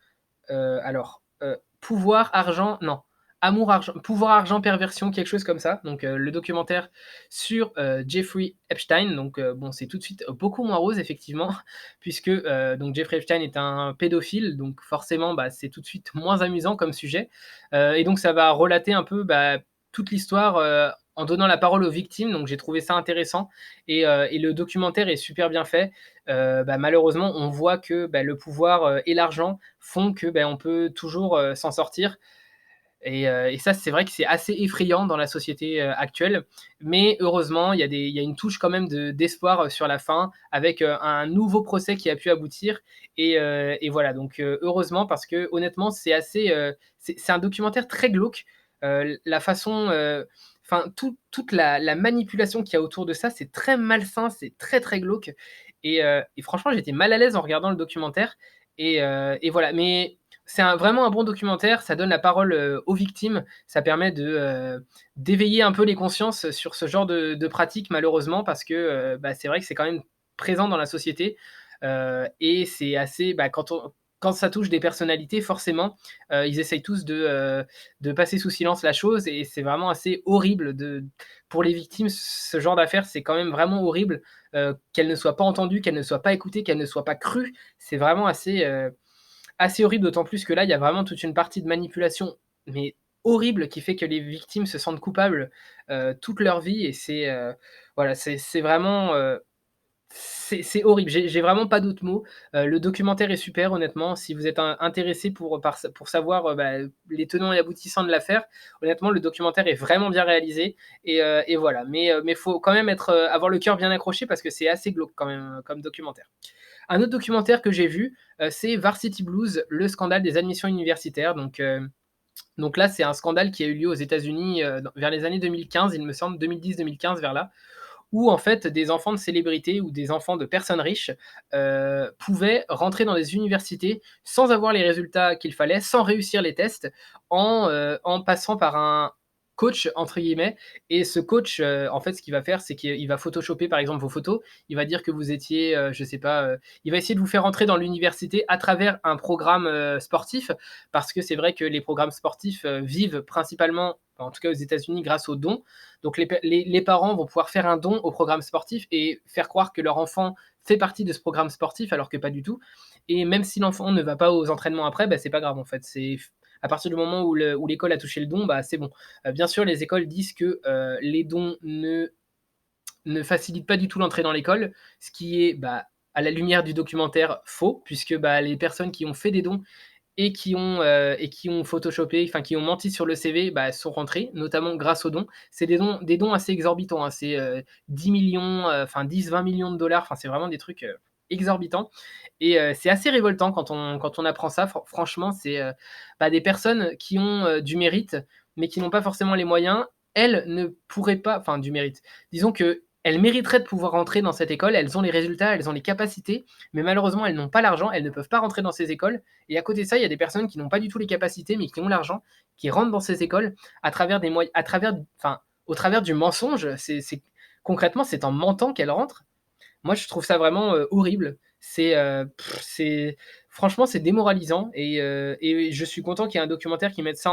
pouvoir, argent, non, amour, argent, pouvoir, argent, perversion, quelque chose comme ça. Donc, le documentaire sur Jeffrey Epstein. Donc, bon, c'est tout de suite beaucoup moins rose, effectivement, puisque donc Jeffrey Epstein est un pédophile, donc forcément, bah, c'est tout de suite moins amusant comme sujet. Et donc, ça va relater un peu bah, toute l'histoire en donnant la parole aux victimes. Donc, j'ai trouvé ça intéressant. Et le documentaire est super bien fait. Bah, malheureusement, on voit que bah, le pouvoir et l'argent font que bah, on peut toujours s'en sortir. Et ça, c'est vrai que c'est assez effrayant dans la société actuelle. Mais heureusement, il y a une touche quand même d'espoir sur la fin, avec un nouveau procès qui a pu aboutir. Et voilà, donc heureusement, parce que honnêtement, c'est un documentaire très glauque. La façon, enfin, toute la manipulation qu'il y a autour de ça, c'est très malsain, c'est très, très glauque. Et franchement, j'étais mal à l'aise en regardant le documentaire. Et voilà. Mais c'est vraiment un bon documentaire, ça donne la parole aux victimes, ça permet d'éveiller un peu les consciences sur ce genre de pratiques malheureusement parce que bah, c'est vrai que c'est quand même présent dans la société et c'est assez, bah, quand ça touche des personnalités, forcément, ils essayent tous de passer sous silence la chose et c'est vraiment assez horrible pour les victimes. Ce genre d'affaires, c'est quand même vraiment horrible qu'elles ne soient pas entendues, qu'elles ne soient pas écoutées, qu'elles ne soient pas crues. C'est vraiment assez horrible, d'autant plus que là, il y a vraiment toute une partie de manipulation, mais horrible, qui fait que les victimes se sentent coupables, toute leur vie et voilà, c'est vraiment, c'est horrible. J'ai vraiment pas d'autres mots. Le documentaire est super honnêtement. Si vous êtes intéressé pour savoir, bah, les tenants et aboutissants de l'affaire, honnêtement, le documentaire est vraiment bien réalisé et voilà. Mais faut quand même avoir le cœur bien accroché parce que c'est assez glauque quand même, comme documentaire. Un autre documentaire que j'ai vu, c'est Varsity Blues, le scandale des admissions universitaires. Donc là, c'est un scandale qui a eu lieu aux États-Unis vers les années 2015, il me semble, 2010-2015 vers là, où en fait des enfants de célébrités ou des enfants de personnes riches pouvaient rentrer dans des universités sans avoir les résultats qu'il fallait, sans réussir les tests, en passant par un coach entre guillemets. Et ce coach, en fait, ce qu'il va faire, c'est qu'il va photoshopper par exemple vos photos. Il va dire que vous étiez, je sais pas, il va essayer de vous faire entrer dans l'université à travers un programme sportif, parce que c'est vrai que les programmes sportifs vivent principalement, en tout cas aux États-Unis, grâce aux dons. Donc les parents vont pouvoir faire un don au programme sportif et faire croire que leur enfant fait partie de ce programme sportif alors que pas du tout. Et même si l'enfant ne va pas aux entraînements après, bah, c'est pas grave en fait. C'est à partir du moment où l'école a touché le don, bah, c'est bon. Bien sûr, les écoles disent que les dons ne facilitent pas du tout l'entrée dans l'école, ce qui est, bah, à la lumière du documentaire, faux, puisque bah, les personnes qui ont fait des dons et qui ont photoshopé, enfin qui ont menti sur le CV, bah, sont rentrés, notamment grâce aux dons. C'est des dons assez exorbitants, hein. C'est 10 millions, enfin 10-20 millions de dollars, enfin c'est vraiment des trucs exorbitants. Et c'est assez révoltant quand on apprend ça. Franchement, c'est bah, des personnes qui ont du mérite, mais qui n'ont pas forcément les moyens. Elles ne pourraient pas, enfin du mérite. Disons que elles mériteraient de pouvoir rentrer dans cette école. Elles ont les résultats, elles ont les capacités, mais malheureusement elles n'ont pas l'argent. Elles ne peuvent pas rentrer dans ces écoles et à côté de ça, il y a des personnes qui n'ont pas du tout les capacités, mais qui ont l'argent, qui rentrent dans ces écoles à travers des moyens, enfin, au travers du mensonge. Concrètement, c'est en mentant qu'elles rentrent. Moi, je trouve ça vraiment horrible. Franchement, c'est démoralisant et je suis content qu'il y ait un documentaire qui mette ça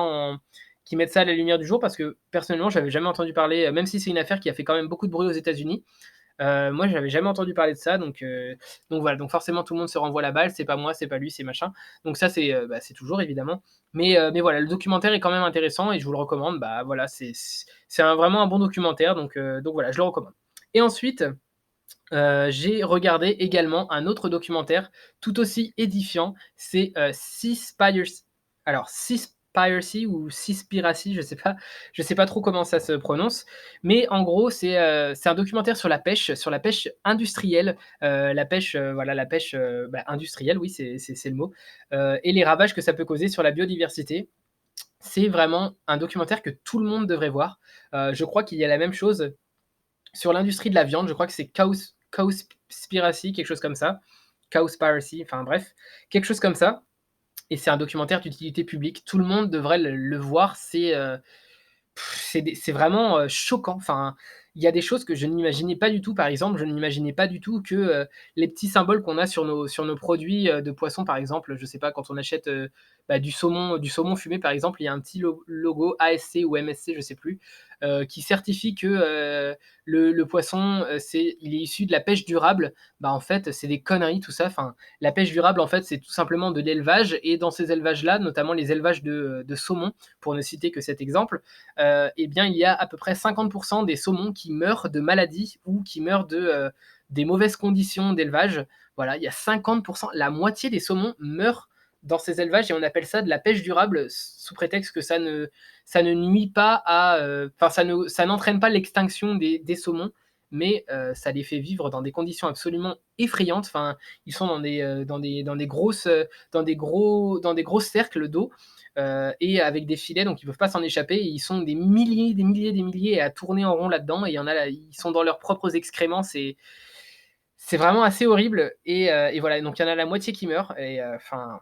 à la lumière du jour parce que personnellement, j'avais jamais entendu parler, même si c'est une affaire qui a fait quand même beaucoup de bruit aux États-Unis. Moi, j'avais jamais entendu parler de ça, donc voilà. Donc forcément, tout le monde se renvoie la balle. C'est pas moi, c'est pas lui, c'est machin. Donc ça, bah, c'est toujours évidemment. Mais voilà, le documentaire est quand même intéressant et je vous le recommande. Bah voilà, vraiment un bon documentaire. Donc voilà, je le recommande. Et ensuite, J'ai regardé également un autre documentaire tout aussi édifiant, c'est, Seaspiracy alors Seaspiracy ou Seaspiracy, je sais pas trop comment ça se prononce, mais en gros c'est un documentaire sur la pêche industrielle, la pêche, voilà, la pêche, bah, industrielle, oui, c'est le mot, et les ravages que ça peut causer sur la biodiversité. C'est vraiment un documentaire que tout le monde devrait voir. Je crois qu'il y a la même chose sur l'industrie de la viande, je crois que c'est Cowspiracy, quelque chose comme ça. Cowspiracy, enfin bref, quelque chose comme ça. Et c'est un documentaire d'utilité publique. Tout le monde devrait le voir. C'est vraiment, choquant. Enfin, il y a des choses que je n'imaginais pas du tout. Par exemple, je n'imaginais pas du tout que, les petits symboles qu'on a sur nos produits, de poissons, par exemple, je sais pas, quand on achète, bah, du saumon fumé, par exemple, il y a un petit logo ASC ou MSC, je sais plus, qui certifie que, le poisson, il est issu de la pêche durable. Bah, en fait, c'est des conneries tout ça. Enfin, la pêche durable, en fait, c'est tout simplement de l'élevage et dans ces élevages-là, notamment les élevages de saumon, pour ne citer que cet exemple, eh bien, il y a à peu près 50% des saumons qui meurent de maladies ou qui meurent des mauvaises conditions d'élevage. Voilà, il y a 50%, la moitié des saumons meurent dans ces élevages et on appelle ça de la pêche durable sous prétexte que ça ne nuit pas à, enfin, ça n'entraîne pas l'extinction des saumons, mais ça les fait vivre dans des conditions absolument effrayantes. Enfin, ils sont dans des gros cercles d'eau et avec des filets, donc ils peuvent pas s'en échapper. Et ils sont des milliers, des milliers, des milliers à tourner en rond là-dedans. Et il y en a, là, ils sont dans leurs propres excréments. C'est vraiment assez horrible. Et voilà, donc il y en a la moitié qui meurt. Et enfin,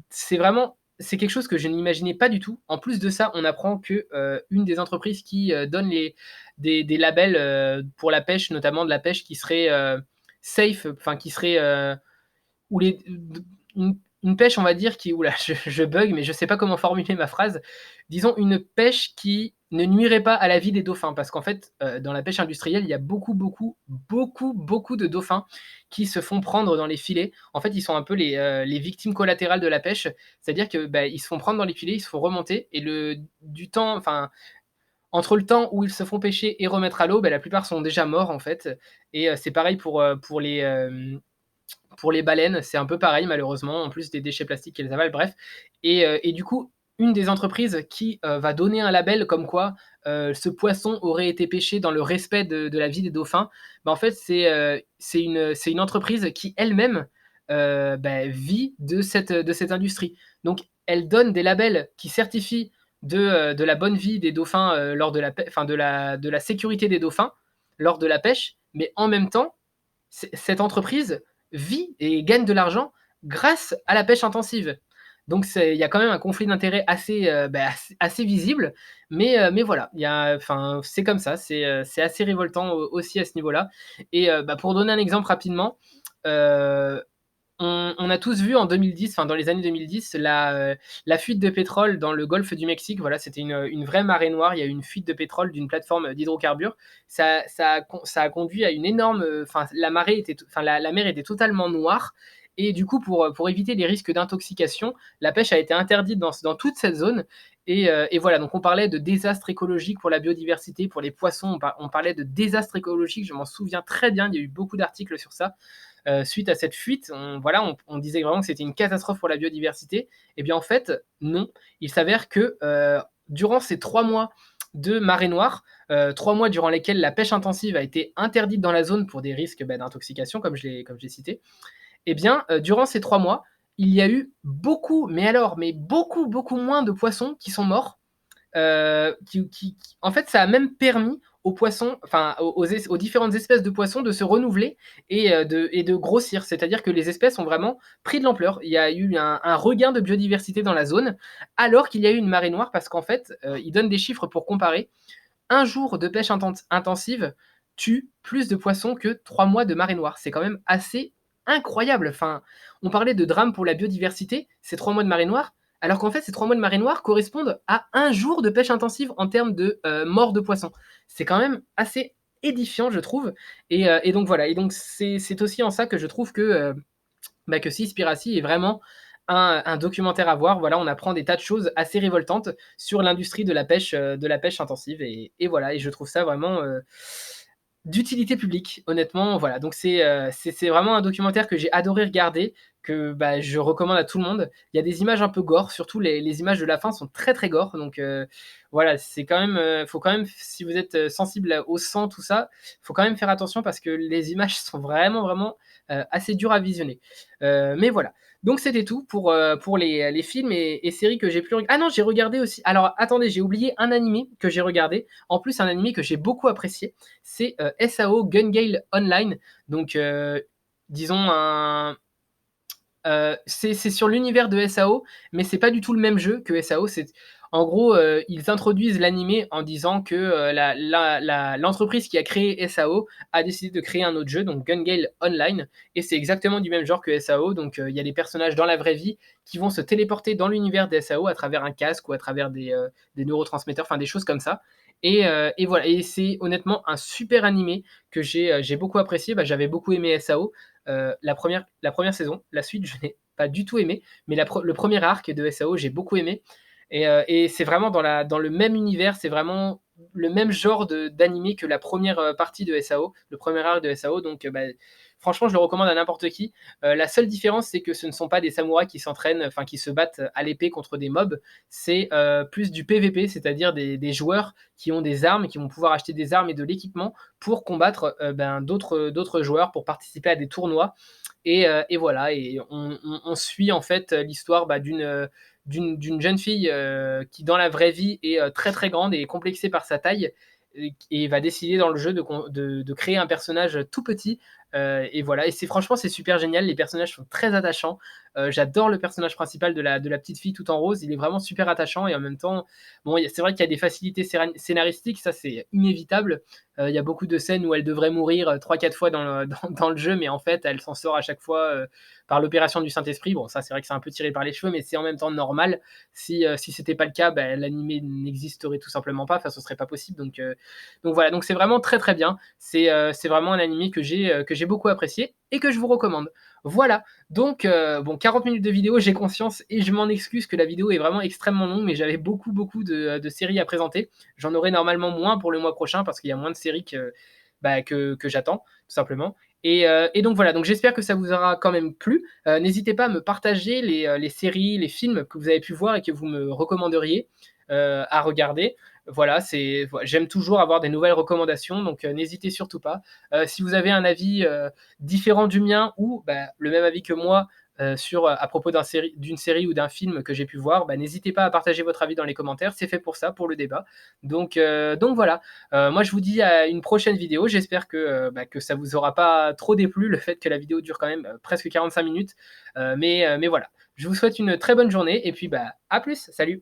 c'est quelque chose que je n'imaginais pas du tout. En plus de ça, on apprend que une des entreprises qui donne des labels pour la pêche, notamment de la pêche qui serait safe, enfin qui serait ou les une pêche, on va dire, qui, oula, je bug, mais je sais pas comment formuler ma phrase. Disons une pêche qui ne nuirait pas à la vie des dauphins, parce qu'en fait, dans la pêche industrielle, il y a beaucoup, beaucoup, beaucoup, beaucoup de dauphins qui se font prendre dans les filets. En fait, ils sont un peu les victimes collatérales de la pêche, c'est-à-dire que, bah, ils se font prendre dans les filets, ils se font remonter et enfin, entre le temps où ils se font pêcher et remettre à l'eau, bah, la plupart sont déjà morts, en fait. Et c'est pareil pour les baleines, c'est un peu pareil malheureusement, en plus des déchets plastiques qu'elles avalent, bref. Et du coup, une des entreprises qui va donner un label comme quoi ce poisson aurait été pêché dans le respect de la vie des dauphins, bah, en fait, c'est une entreprise qui elle-même bah, vit de cette industrie. Donc, elle donne des labels qui certifient de la bonne vie des dauphins lors de enfin, de la sécurité des dauphins lors de la pêche, mais en même temps, cette entreprise vit et gagne de l'argent grâce à la pêche intensive. Donc il y a quand même un conflit d'intérêts assez, bah, assez visible, mais voilà, enfin, c'est comme ça, c'est assez révoltant aussi à ce niveau-là. Et bah, pour donner un exemple rapidement, euh, on a tous vu en 2010, enfin dans les années 2010, la fuite de pétrole dans le golfe du Mexique. Voilà, c'était une vraie marée noire. Il y a eu une fuite de pétrole d'une plateforme d'hydrocarbures. Ça a conduit à une énorme. Enfin, la mer était totalement noire. Et du coup, pour éviter les risques d'intoxication, la pêche a été interdite dans toute cette zone. Et voilà, donc on parlait de désastre écologique pour la biodiversité, pour les poissons, on parlait de désastre écologique, je m'en souviens très bien, il y a eu beaucoup d'articles sur ça. Suite à cette fuite, on disait vraiment que c'était une catastrophe pour la biodiversité. Et bien en fait, non. Il s'avère que durant ces 3 mois de marée noire, 3 mois durant lesquels la pêche intensive a été interdite dans la zone pour des risques bah, d'intoxication, comme je l'ai cité, et bien durant ces 3 mois, il y a eu beaucoup, mais alors, mais beaucoup, beaucoup moins de poissons qui sont morts en fait, ça a même permis aux poissons, enfin aux différentes espèces de poissons de se renouveler et de grossir. C'est-à-dire que les espèces ont vraiment pris de l'ampleur. Il y a eu un regain de biodiversité dans la zone, alors qu'il y a eu une marée noire, parce qu'en fait, ils donnent des chiffres pour comparer. Un jour de pêche intensive tue plus de poissons que 3 mois de marée noire. C'est quand même assez incroyable. Enfin, on parlait de drame pour la biodiversité, ces 3 mois de marée noire, alors qu'en fait, ces 3 mois de marée noire correspondent à un jour de pêche intensive en termes de mort de poissons. C'est quand même assez édifiant, je trouve. Et donc voilà. Et donc c'est aussi en ça que je trouve bah, que Seaspiracy est vraiment un documentaire à voir. Voilà, on apprend des tas de choses assez révoltantes sur l'industrie de la pêche intensive. Et voilà, et je trouve ça vraiment d'utilité publique, honnêtement, voilà. Donc c'est vraiment un documentaire que j'ai adoré regarder, que, bah, je recommande à tout le monde. Il y a des images un peu gore, surtout les images de la fin sont très, très gore, donc voilà, c'est quand même, faut quand même si vous êtes, sensible au sang, tout ça, faut quand même faire attention parce que les images sont vraiment, vraiment, assez dures à visionner. Mais voilà. Donc c'était tout pour les films et séries que j'ai pu reg ah non, j'ai regardé aussi alors attendez, j'ai oublié un animé que j'ai regardé, en plus un animé que j'ai beaucoup apprécié, c'est, SAO Gun Gale Online. Donc disons c'est sur l'univers de SAO, mais c'est pas du tout le même jeu que SAO. C'est en gros, ils introduisent l'animé en disant que, l'entreprise qui a créé SAO a décidé de créer un autre jeu, donc Gun Gale Online, et c'est exactement du même genre que SAO. Donc, il y a des personnages dans la vraie vie qui vont se téléporter dans l'univers de SAO à travers un casque ou à travers des neurotransmetteurs, enfin des choses comme ça. Et voilà, et c'est honnêtement un super animé que j'ai beaucoup apprécié. Bah, j'avais beaucoup aimé SAO. La première saison, la suite, je n'ai pas du tout aimé, mais le premier arc de SAO, j'ai beaucoup aimé. Et c'est vraiment dans le même univers, c'est vraiment le même genre d'animé que la première partie de SAO, le premier arc de SAO. Donc, bah, franchement, je le recommande à n'importe qui. La seule différence, c'est que ce ne sont pas des samouraïs qui s'entraînent, enfin qui se battent à l'épée contre des mobs. C'est plus du PVP, c'est-à-dire des joueurs qui ont des armes, qui vont pouvoir acheter des armes et de l'équipement pour combattre ben, d'autres joueurs, pour participer à des tournois. Et voilà, et on suit en fait l'histoire bah, d'une jeune fille qui, dans la vraie vie, est très très grande et est complexée par sa taille, et va décider dans le jeu de créer un personnage tout petit. Et voilà, et franchement, c'est super génial. Les personnages sont très attachants. J'adore le personnage principal de la petite fille tout en rose. Il est vraiment super attachant et en même temps, bon, c'est vrai qu'il y a des facilités scénaristiques, ça c'est inévitable. Il y a beaucoup de scènes où elle devrait mourir 3-4 fois dans le jeu, mais en fait, elle s'en sort à chaque fois par l'opération du Saint-Esprit. Bon, ça, c'est vrai que c'est un peu tiré par les cheveux, mais c'est en même temps normal. Si c'était pas le cas, bah, l'animé n'existerait tout simplement pas, enfin, ce serait pas possible. Donc voilà, donc c'est vraiment très très bien. C'est vraiment un animé que j'ai beaucoup apprécié et que je vous recommande. Voilà, donc bon, 40 minutes de vidéo, j'ai conscience et je m'en excuse que la vidéo est vraiment extrêmement longue, mais j'avais beaucoup, beaucoup de séries à présenter. J'en aurai normalement moins pour le mois prochain parce qu'il y a moins de séries bah, que j'attends, tout simplement. Et donc voilà, donc j'espère que ça vous aura quand même plu. N'hésitez pas à me partager les séries, les films que vous avez pu voir et que vous me recommanderiez à regarder. Voilà, j'aime toujours avoir des nouvelles recommandations, donc n'hésitez surtout pas. Si vous avez un avis différent du mien ou bah, le même avis que moi à propos d'une série ou d'un film que j'ai pu voir, bah, n'hésitez pas à partager votre avis dans les commentaires. C'est fait pour ça, pour le débat. Donc voilà. Moi, je vous dis à une prochaine vidéo. J'espère bah, que ça vous aura pas trop déplu, le fait que la vidéo dure quand même presque 45 minutes. Mais voilà. Je vous souhaite une très bonne journée et puis bah, à plus. Salut.